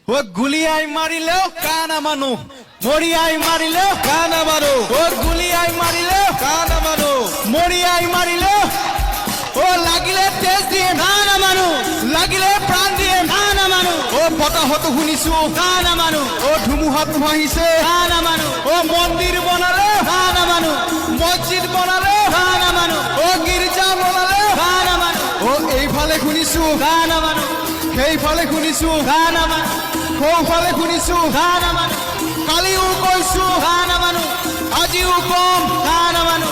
ও গুলিয়াই মারিলেও কানা মানু, মরিয়াই মারিলেও কানা মানু। ও গুলিয়াই মারিলেও কানা মানু, মরিয়াই মারিলেও ও লাগিলে তেজ দিয়ে কানা মানু, লাগিলে প্ৰাণ দিয়ে কানা মানু। ও বতাহতো শুনিছো কানা মানু, ও ধুমুহাত আহিছে কানা মানু। ও মন্দিৰ বনালে কানা মানু, মছজিদ বনালে কানা মানু। ও গিৰ্জা বনালে কানা মানু। ও এইফালে শুনিছো কানা মানু, সেইফালে শুনিছো কানা মানু, সৌফালে শুনিছো কানা মানু। কালিও কৈছো কানা মানু, আজিও কম কানা মানু,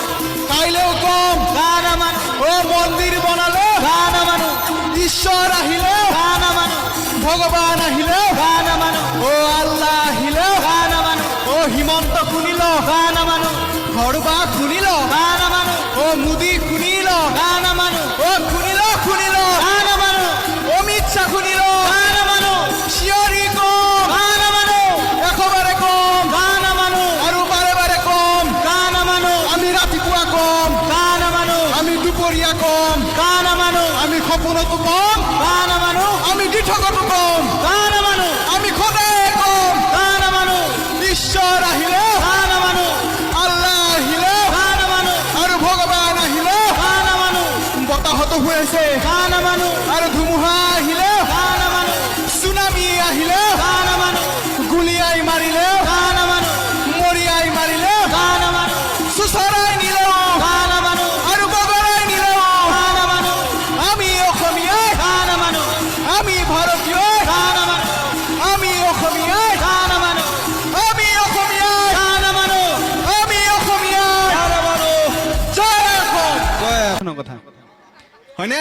কাইলেও কম কানা মানু। ও মন্দিৰ বনালে কানা মানু, ঈশ্বৰ আহিলে কানা মানু, ভগৱান আহিলে কানা মানু। ও আল্লাহ আহিলে কানা মানু। ও হিমন্ত শুনিল কানা মানু, ঘৰবা শুনিল কানা মানু। ও মোদী শুনিল কানা মানু। ও শুনিল শুনিল কানা মানু। অমিত শ্বাহ শুনিল কানা মানু। চিঞৰি কম কানা মানু, এশবাৰে কম কানা মানু, আৰু বাৰে বাৰে কম কানা মানু। আমি ৰাতিপুৱা কম কানা মানু, আমি দুপৰীয়া কম কানা মানু, আমি সপোনতো কম কানা মানু, আমি দিঠকতো কম কানা মানু, আমি সদায় কম কানা মানু। ঈশ্বৰ আহিলে কানা মানু, আল্লাহ আহিলে কানা মানু, আৰু ভগৱান আহিলে কানা মানু। বতাহতো হৈ আছে কানা মানু, আৰু ধুমুহা আহিলে কানা মানু, সুনামি আহিলে কানা মানু, গুলিয়াই মাৰিলে কানা মানু, মৰিয়াই মাৰিলে কানা মানু, চুচৰাই নিলে কানা মানু, আৰু বগৰাই নিলে কানা মানু। আমি অসমীয়াই কানা মানু, আমি ভাৰতীয় কানা মানু, আমি অসমীয়াই কানা মানু, আমি অসমীয়াই কানা মানু, আমি অসমীয়াই কানা মানু। জয় অসম। কথা হয়নে?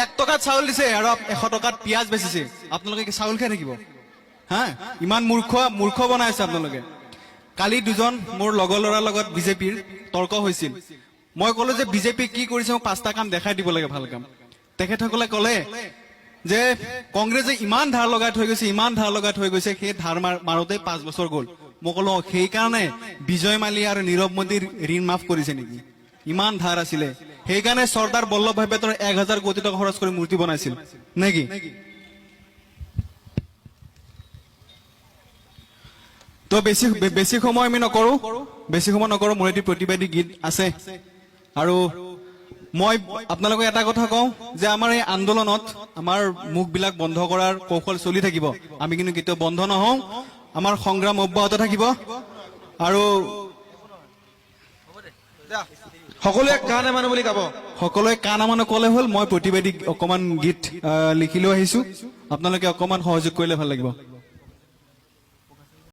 1 টকাত চাউল দিছে আৰু 100 টকাত পিয়াজ বেচিছে। আপোনালোকে কি চাউল খাই থাকিব? হা, ইমান মূৰ্খ বনাইছে আপোনালোকে। কালি দুজন মোৰ লগৰ ল'ৰাৰ লগত বিজেপিৰ তৰ্ক হৈছিল। মই ক'লো যে বিজেপি কি কৰিছে মোক 5টা কাম দেখাই দিব লাগে, ভাল কাম। তেখেতসকলে ক'লে যে কংগ্ৰেছে ইমান ধাৰ লগাই থৈ গৈছে, ইমান ধাৰ লগাই থৈ গৈছে, সেই ধাৰ মাৰোতে 5 বছৰ গ'ল। মই ক'লো সেইকাৰণে বিজয় মালিয়া আৰু নীৰৱ মোদীৰ ঋণ মাফ কৰিছে নেকি? ইমান ধাৰ আছিলে, সেইকাৰণে চৰ্দাৰ বল্লভ ভাই পেটেলে 1000 কোটি টকা খৰচ কৰি মূৰ্তি বনাইছিল নেকি? তো বেছি সময় আমি নকৰো, মোৰ এটি প্ৰতিবাদী গীত আছে। আৰু মই আপোনালোকক এটা কথা কওঁ যে আমাৰ এই আন্দোলনত আমাৰ মুখবিলাক বন্ধ কৰাৰ কৌশল চলি থাকিব। আমি কিন্তু কেতিয়াও বন্ধ নহওঁ, আমাৰ সংগ্ৰাম অব্যাহত থাকিব। আৰু সকলোৱে কানা মানুহ বুলি গাব। সকলোৱে কানা মানুহ ক'লে হ'ল। মই প্ৰতিবাদী অকমান গীত লিখি লৈ আহিছো, আপোনালোকে অকমান সহযোগ কৰিলে ভাল লাগিব।